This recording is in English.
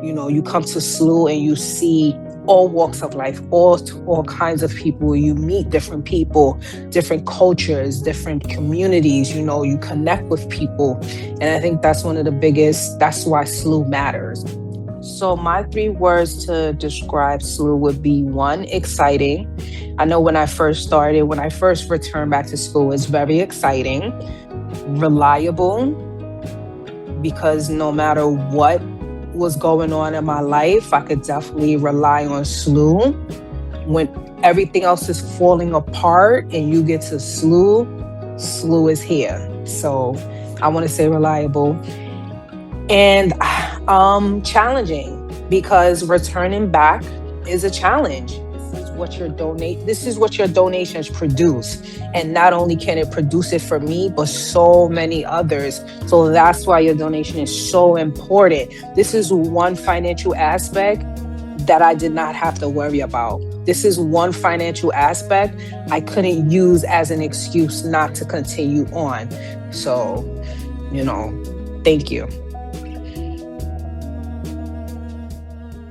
You come to SLU and you see all walks of life, all kinds of people. You meet different people, different cultures, different communities. You connect with people, and I think that's one of the biggest. That's why SLU matters. So my three words to describe SLU would be: one, exciting. I know when I first returned back to school, it's very exciting. Reliable, because no matter what was going on in my life, I could definitely rely on SLU. When everything else is falling apart and you get to SLU is here. So I want to say reliable. And challenging, because returning back is a challenge. This is what your donations produce. And not only can it produce it for me, but so many others. So that's why your donation is so important. This is one financial aspect that I did not have to worry about. This is one financial aspect I couldn't use as an excuse not to continue on. So, thank you.